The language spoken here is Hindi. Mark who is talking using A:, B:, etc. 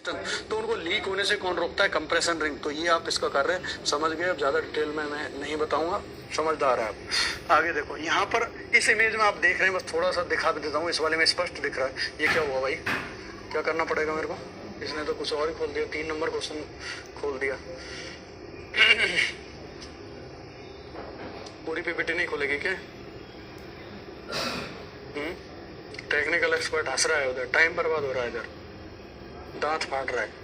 A: पिस्टन, तो उनको लीक होने से कौन रोकता है? Compression ring. तो ये आप इसका कार्य समझ गए। अब ज़्यादा डिटेल में मैं नहीं बताऊंगा, समझदार है आप। आगे देखो, यहाँ पर इस इमेज में आप देख रहे हैं, बस थोड़ा सा दिखा भी देता हूँ, इस वाले में स्पष्ट दिख रहा है। ये क्या हुआ भाई, क्या करना पड़ेगा मेरे को? इसने तो कुछ और ही खोल दिया, 3 नंबर क्वेश्चन खोल दिया। पूरी पीपीटी नहीं खोलेगी क्या? टेक्निकल एक्सपर्ट हंस रहा है उधर, टाइम बर्बाद हो रहा है इधर, दांत फाड़ रहा है।